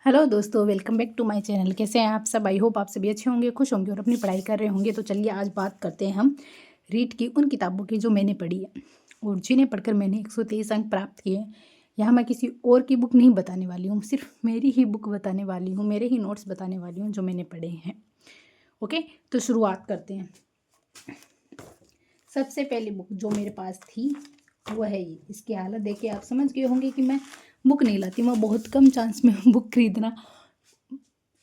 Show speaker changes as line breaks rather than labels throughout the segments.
Hello दोस्तों, welcome back to my channel. कैसे हैं आप सब? आई होप आप सभी अच्छे होंगे, खुश होंगे और अपनी पढ़ाई कर रहे होंगे। तो चलिए आज बात करते हैं हम रीट की उन किताबों की जो मैंने पढ़ी है और जिन्हें पढ़कर मैंने 123 अंक प्राप्त किए हैं। यहाँ मैं किसी और की बुक नहीं बताने वाली हूँ, सिर्फ मेरी ही बुक बताने वाली हूँ, मेरे ही नोट्स बताने वाली हूँ जो मैंने पढ़े हैं। ओके, तो शुरुआत करते हैं। सबसे पहली बुक जो मेरे पास थी वो है ये। इसकी हालत देख के आप समझ गए होंगे कि मैं बुक नहीं लाती, मैं बहुत कम चांस में बुक खरीदना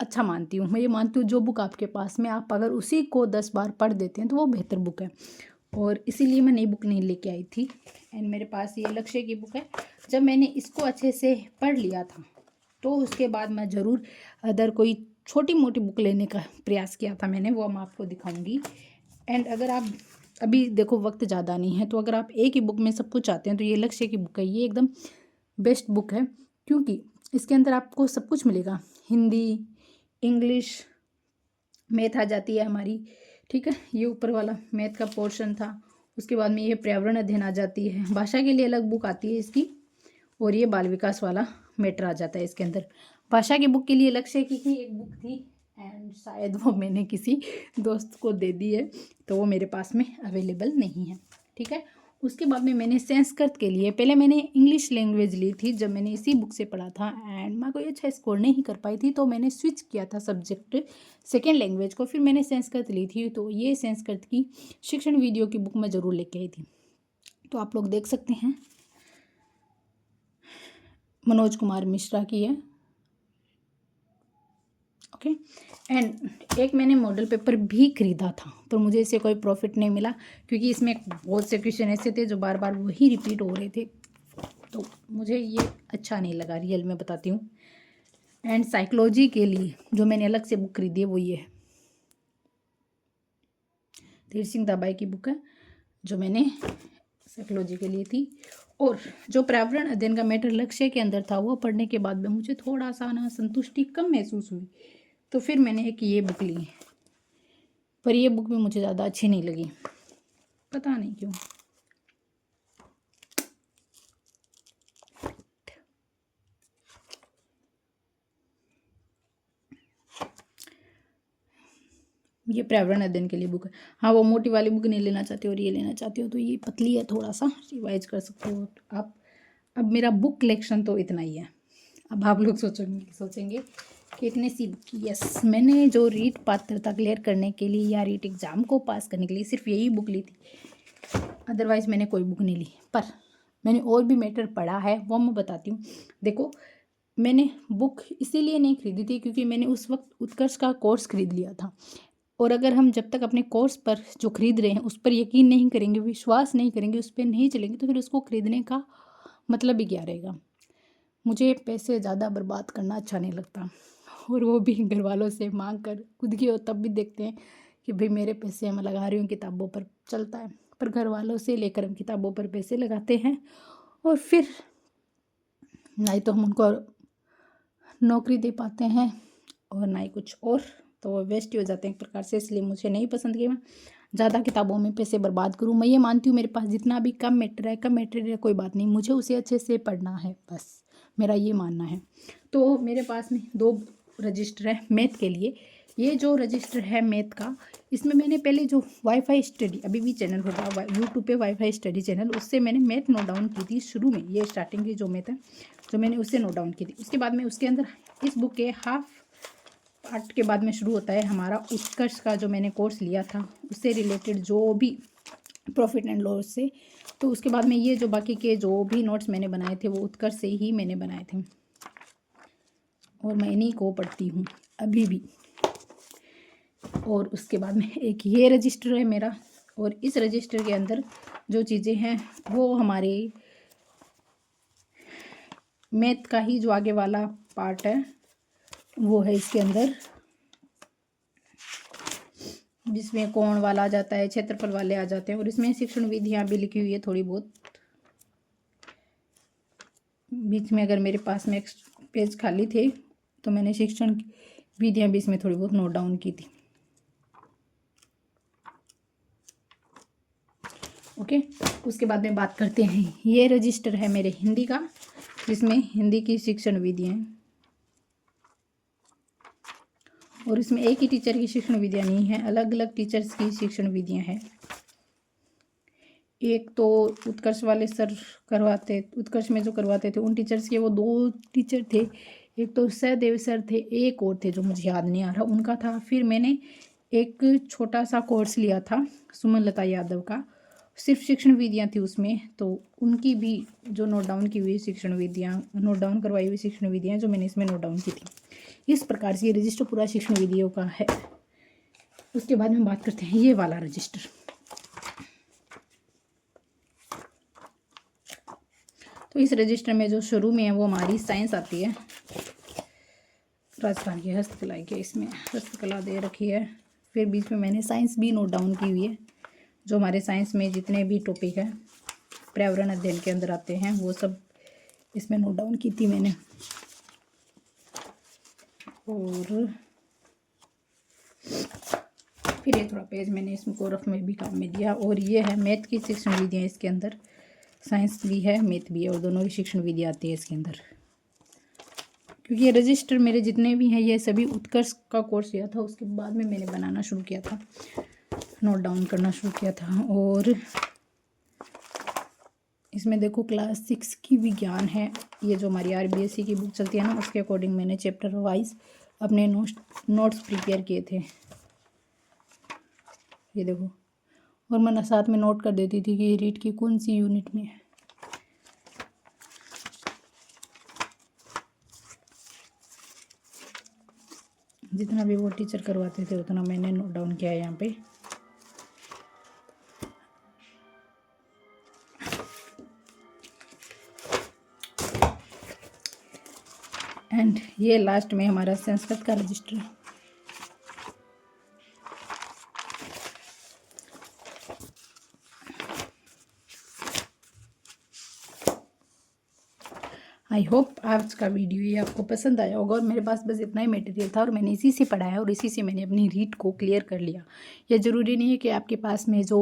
अच्छा मानती हूँ। मैं ये मानती हूँ जो बुक आपके पास में आप अगर उसी को 10 बार पढ़ देते हैं तो वो बेहतर बुक है, और इसीलिए मैं नई बुक नहीं लेके आई थी। एंड मेरे पास ये लक्ष्य की बुक है। जब मैंने इसको अच्छे से पढ़ लिया था तो उसके बाद मैं ज़रूर अदर कोई छोटी मोटी बुक लेने का प्रयास किया था मैंने, वो मैं आपको दिखाऊंगी। एंड अगर आप अभी देखो वक्त ज़्यादा नहीं है, तो अगर आप एक ही बुक में सब कुछ चाहते हैं तो ये लक्ष्य की बुक है। ये एकदम बेस्ट बुक है क्योंकि इसके अंदर आपको सब कुछ मिलेगा। हिंदी, इंग्लिश, मैथ आ जाती है हमारी, ठीक है। ये ऊपर वाला मैथ का पोर्शन था। उसके बाद में ये पर्यावरण अध्ययन आ जाती है। भाषा के लिए अलग बुक आती है इसकी, और ये बाल विकास वाला मैटर आ जाता है इसके अंदर। भाषा की बुक के लिए लक्ष्य की ही एक बुक थी एंड शायद वो मैंने किसी दोस्त को दे दी है, तो वो मेरे पास में अवेलेबल नहीं है, ठीक है। उसके बाद में मैंने संस्कृत के लिए, पहले मैंने इंग्लिश लैंग्वेज ली थी जब मैंने इसी बुक से पढ़ा था एंड मैं कोई अच्छा स्कोर नहीं कर पाई थी, तो मैंने स्विच किया था सब्जेक्ट सेकेंड लैंग्वेज को, फिर मैंने संस्कृत ली थी। तो ये संस्कृत की शिक्षण वीडियो की बुक मैं ज़रूर लेके आई थी, तो आप लोग देख सकते हैं। मनोज कुमार मिश्रा की है, ओके। एंड एक मैंने मॉडल पेपर भी खरीदा था, पर मुझे इससे कोई प्रॉफिट नहीं मिला क्योंकि इसमें बहुत से क्वेश्चन ऐसे थे जो बार बार वही रिपीट हो रहे थे, तो मुझे ये अच्छा नहीं लगा, रियल में बताती हूँ। एंड साइकोलॉजी के लिए जो मैंने अलग से बुक खरीदी है वो ये है, धीर सिंह दाबाई की बुक है जो मैंने साइकोलॉजी के लिए थी। और जो पर्यावरण अध्ययन का मैटर लक्ष्य के अंदर था वो पढ़ने के बाद में मुझे थोड़ा सा ना संतुष्टि कम महसूस हुई, तो फिर मैंने एक ये बुक ली, पर ये बुक भी मुझे ज़्यादा अच्छी नहीं लगी, पता नहीं क्यों। ये पर्यावरण अध्ययन के लिए बुक है। हाँ, वो मोटी वाली बुक नहीं लेना चाहते और ये लेना चाहते हो तो ये पतली है, थोड़ा सा रिवाइज कर सकते हो आप। अब मेरा बुक कलेक्शन तो इतना ही है। अब आप लोग सोचेंगे कि इतने सी बुक, यस, मैंने जो रीट पात्रता क्लियर करने के लिए या रीट एग्ज़ाम को पास करने के लिए सिर्फ यही बुक ली थी, अदरवाइज़ मैंने कोई बुक नहीं ली। पर मैंने और भी मैटर पढ़ा है, वो मैं बताती हूँ। देखो, मैंने बुक इसीलिए नहीं खरीदी थी क्योंकि मैंने उस वक्त उत्कर्ष का कोर्स खरीद लिया था, और अगर हम जब तक अपने कोर्स पर जो खरीद रहे हैं उस पर यकीन नहीं करेंगे, विश्वास नहीं करेंगे, उस पर नहीं चलेंगे, तो फिर उसको खरीदने का मतलब ही क्या रहेगा। मुझे पैसे ज़्यादा बर्बाद करना अच्छा नहीं लगता, और वो भी घर वालों से मांग कर। खुद की हो तब भी देखते हैं कि भाई मेरे पैसे मैं लगा रही हूँ किताबों पर, चलता है, पर घर वालों से लेकर हम किताबों पर पैसे लगाते हैं और फिर ना ही तो हम उनको नौकरी दे पाते हैं और ना ही कुछ और, तो वो वेस्ट ही हो जाते हैं एक प्रकार से। इसलिए मुझे नहीं पसंद कि मैं ज़्यादा किताबों में पैसे बर्बाद करूँ। मैं ये मानती हूँ मेरे पास जितना भी कम मैटर है कोई बात नहीं, मुझे उसे अच्छे से पढ़ना है, बस मेरा ये मानना है। तो मेरे पास में 2 रजिस्टर है मैथ के लिए। ये जो रजिस्टर है मैथ का, इसमें मैंने पहले जो वाईफाई स्टडी, अभी भी चैनल होगा यूट्यूब पे वाईफाई स्टडी चैनल, उससे मैंने मैथ नोट डाउन की थी शुरू में। ये स्टार्टिंग की जो मैथ है जो मैंने उससे नोट डाउन की थी। उसके बाद में उसके अंदर इस बुक के हाफ पार्ट के बाद में शुरू होता है हमारा उत्कर्ष का जो मैंने कोर्स लिया था उससे रिलेटेड जो भी प्रॉफिट एंड लॉस से। तो उसके बाद में ये जो बाकी के जो भी नोट्स मैंने बनाए थे वो उत्कर्ष से ही मैंने बनाए थे, और मैं इन्हीं को पढ़ती हूँ अभी भी। और उसके बाद में एक ये रजिस्टर है मेरा, और इस रजिस्टर के अंदर जो चीज़ें हैं वो हमारे मैथ का ही जो आगे वाला पार्ट है वो है इसके अंदर, जिसमें कोण वाला आ जाता है, क्षेत्रफल वाले आ जाते हैं, और इसमें शिक्षण विधियाँ भी लिखी हुई है थोड़ी बहुत। बीच में अगर मेरे पास में एक पेज खाली थे तो मैंने शिक्षण विधियाँ भी इसमें थोड़ी बहुत नोट डाउन की थी, ओके। उसके बाद में बात करते हैं, ये रजिस्टर है मेरे हिंदी का जिसमें हिंदी की शिक्षण विधियाँ हैं। और इसमें एक ही टीचर की शिक्षण विधियाँ नहीं है, अलग अलग टीचर्स की शिक्षण विधियाँ हैं। एक तो उत्कर्ष वाले सर करवाते, उत्कर्ष में जो करवाते थे उन टीचर्स के वो 2 टीचर थे। एक तो सहदेव सर थे, एक और थे जो मुझे याद नहीं आ रहा उनका था। फिर मैंने एक छोटा सा कोर्स लिया था सुमन लता यादव का, सिर्फ शिक्षण विधियाँ थी उसमें, तो उनकी भी जो नोट डाउन की हुई शिक्षण विधियाँ, नोट डाउन करवाई हुई शिक्षण विधियाँ जो मैंने इसमें नोट डाउन की थी। इस प्रकार से ये रजिस्टर पूरा शिक्षण विधियों का है। उसके बाद में बात करते हैं ये वाला रजिस्टर। तो इस रजिस्टर में जो शुरू में है वो हमारी साइंस आती है, राजस्थान की हस्तकला की, इसमें हस्तकला दे रखी है। फिर बीच में मैंने साइंस भी नोट डाउन की हुई है, जो हमारे साइंस में जितने भी टॉपिक हैं पर्यावरण अध्ययन के अंदर आते हैं वो सब इसमें नोट डाउन की थी मैंने। और फिर ये थोड़ा पेज मैंने इसमें कोरफ में भी काम में दिया। और ये है मैथ की शिक्षण विधियाँ, इसके अंदर साइंस भी है मैथ भी है और दोनों की शिक्षण विधि आती है इसके अंदर। क्योंकि ये रजिस्टर मेरे जितने भी हैं ये सभी उत्कर्ष का कोर्स किया था, उसके बाद में मैंने बनाना शुरू किया था, नोट डाउन करना शुरू किया था। और इसमें देखो क्लास 6 की विज्ञान है, ये जो हमारी RBSE की बुक चलती है ना उसके अकॉर्डिंग मैंने चैप्टर वाइज अपने नोट्स प्रिपेयर किए थे, ये देखो। और मैं साथ में नोट कर देती थी कि ये रीड की कौन सी यूनिट में है। जितना भी वो टीचर करवाते थे उतना मैंने नोट डाउन किया है यहाँ पे। एंड ये लास्ट में हमारा संस्कृत का रजिस्टर है। आई होप आज का वीडियो ये आपको पसंद आया होगा। और मेरे पास बस इतना ही मटेरियल था और मैंने इसी से पढ़ाया और इसी से मैंने अपनी रीड को क्लियर कर लिया। यह ज़रूरी नहीं है कि आपके पास में जो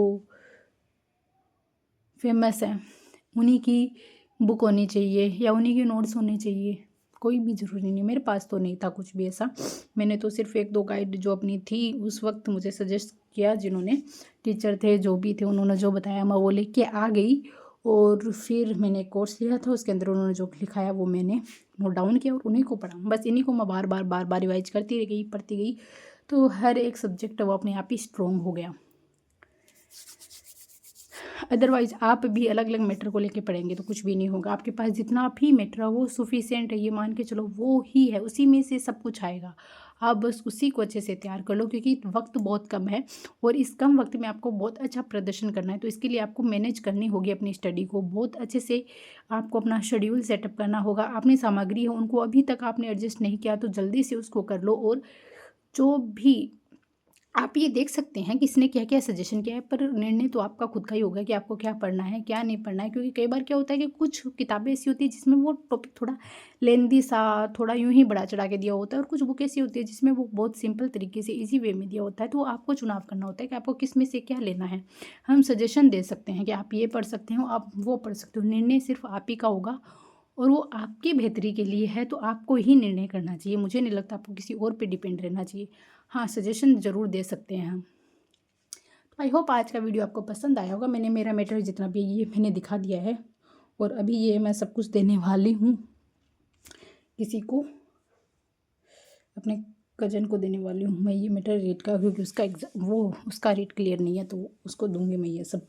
फेमस है उन्हीं की बुक होनी चाहिए या उन्हीं के नोट्स होने चाहिए, कोई भी ज़रूरी नहीं। मेरे पास तो नहीं था कुछ भी ऐसा, मैंने तो सिर्फ 1-2 गाइड जो अपनी थी उस वक्त मुझे सजेस्ट किया, जिन्होंने टीचर थे जो भी थे उन्होंने जो बताया मैं वो लेके आ गई। और फिर मैंने कोर्स लिया था, उसके अंदर उन्होंने जो लिखाया वो मैंने नोट डाउन किया और उन्हीं को पढ़ा। बस इन्हीं को मैं बार बार रिवाइज करती गई, पढ़ती गई, तो हर एक सब्जेक्ट वो अपने आप ही स्ट्रॉन्ग हो गया। अदरवाइज आप भी अलग अलग मैटर को लेके पढ़ेंगे तो कुछ भी नहीं होगा। आपके पास जितना भी मैटर है वो सफिशिएंट है, ये मान के चलो वो ही है, उसी में से सब कुछ आएगा। आप बस उसी को अच्छे से तैयार कर लो, क्योंकि वक्त बहुत कम है और इस कम वक्त में आपको बहुत अच्छा प्रदर्शन करना है। तो इसके लिए आपको मैनेज करनी होगी अपनी स्टडी को बहुत अच्छे से, आपको अपना शेड्यूल सेटअप करना होगा। अपनी सामग्री है उनको अभी तक आपने एडजस्ट नहीं किया तो जल्दी से उसको कर लो। और जो भी आप ये देख सकते हैं कि इसने क्या क्या सजेशन किया है, पर निर्णय तो आपका खुद का ही होगा कि आपको क्या पढ़ना है क्या नहीं पढ़ना है। क्योंकि कई बार क्या होता है कि कुछ किताबें ऐसी होती है जिसमें वो टॉपिक थोड़ा लेंदी सा, थोड़ा यूं ही बढ़ा चढ़ा के दिया होता है, और कुछ बुक ऐसी होती है जिसमें वो बहुत सिंपल तरीके से इजी वे में दिया होता है। तो आपको चुनाव करना होता है कि आपको किस में से क्या लेना है। हम सजेशन दे सकते हैं कि आप ये पढ़ सकते हो, आप वो पढ़ सकते हो, निर्णय सिर्फ आप ही का होगा और वो आपकी बेहतरी के लिए है। तो आपको ही निर्णय करना चाहिए, मुझे नहीं लगता आपको किसी और पे डिपेंड रहना चाहिए। हाँ, सजेशन ज़रूर दे सकते हैं हम। तो आई होप आज का वीडियो आपको पसंद आया होगा। मैंने मेरा मैटर जितना भी ये मैंने दिखा दिया है, और अभी ये मैं सब कुछ देने वाली हूँ किसी को, अपने कजन को देने वाली हूँ मैं ये मैटर रीड का, क्योंकि उसका एग्जाम वो उसका रीड क्लियर नहीं है तो उसको दूंगी मैं ये सब।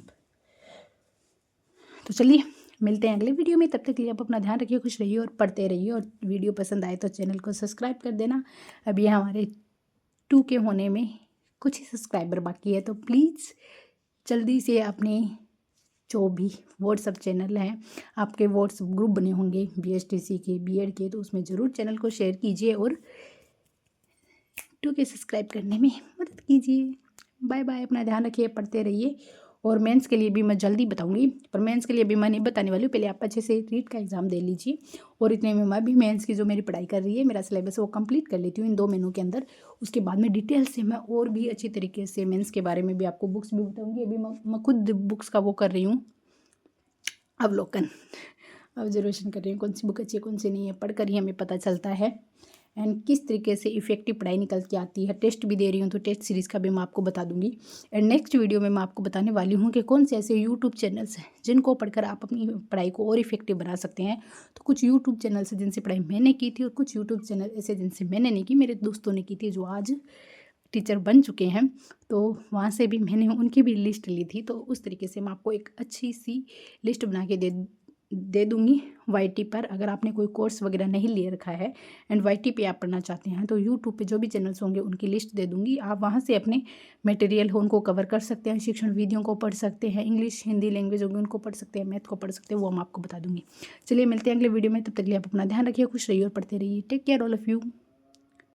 तो चलिए मिलते हैं अगले वीडियो में, तब तक के लिए आप अपना ध्यान रखिए, खुश रहिए और पढ़ते रहिए। और वीडियो पसंद आए तो चैनल को सब्सक्राइब कर देना। अभी हमारे 2K होने में कुछ ही सब्सक्राइबर बाकी है, तो प्लीज़ जल्दी से अपने जो भी व्हाट्सअप चैनल हैं, आपके व्हाट्सअप ग्रुप बने होंगे BSTC के, BEd के, तो उसमें ज़रूर चैनल को शेयर कीजिए और 2K सब्सक्राइब करने में मदद कीजिए। बाय बाय, अपना ध्यान रखिए, पढ़ते रहिए। और मेंस के लिए भी मैं जल्दी बताऊंगी, पर मेंस के लिए भी मैं नहीं बताने वाली हूँ, पहले आप अच्छे से रीड का एग्ज़ाम दे लीजिए। और इतने में मैं भी मेंस की जो मेरी पढ़ाई कर रही है, मेरा सिलेबस वो कंप्लीट कर लेती हूँ इन 2 महीनों के अंदर। उसके बाद में डिटेल से मैं और भी अच्छी तरीके से मेंस के बारे में भी आपको बुक्स भी बताऊँगी। अभी मैं खुद बुक्स का वो कर रही हूँ, अवलोकन, ऑब्जर्वेशन कर रही हूँ, कौन सी बुक अच्छी है कौन सी नहीं है, पढ़ कर ही हमें पता चलता है। एंड किस तरीके से इफेक्टिव पढ़ाई निकल के आती है। टेस्ट भी दे रही हूँ तो टेस्ट सीरीज़ का भी मैं आपको बता दूंगी। एंड नेक्स्ट वीडियो में मैं आपको बताने वाली हूँ कि कौन से ऐसे यूट्यूब चैनल्स हैं जिनको पढ़कर आप अपनी पढ़ाई को और इफेक्टिव बना सकते हैं। तो कुछ यूट्यूब चैनल्स हैं जिनसे पढ़ाई मैंने की थी और कुछ यूट्यूब चैनल ऐसे जिनसे मैंने नहीं की, मेरे दोस्तों ने की थी जो आज टीचर बन चुके हैं। तो वहाँ से भी मैंने उनकी भी लिस्ट ली थी। तो उस तरीके से मैं आपको एक अच्छी सी लिस्ट बना के दे दूँगी वाईटी पर। अगर आपने कोई कोर्स वगैरह नहीं ले रखा है एंड वाईटी पे आप पढ़ना चाहते हैं तो यूट्यूब पे जो भी चैनल्स होंगे उनकी लिस्ट दे दूँगी। आप वहाँ से अपने मटेरियल हो उनको कवर कर सकते हैं, शिक्षण वीडियो को पढ़ सकते हैं, इंग्लिश हिंदी लैंग्वेज होगी उनको पढ़ सकते हैं, मैथ को पढ़ सकते हैं, वो मैं आपको बता दूँगी। चलिए मिलते हैं अगले वीडियो में, तब तक के लिए आप अपना ध्यान रखिए, खुश रहिए और पढ़ते रहिए। Take care all of you.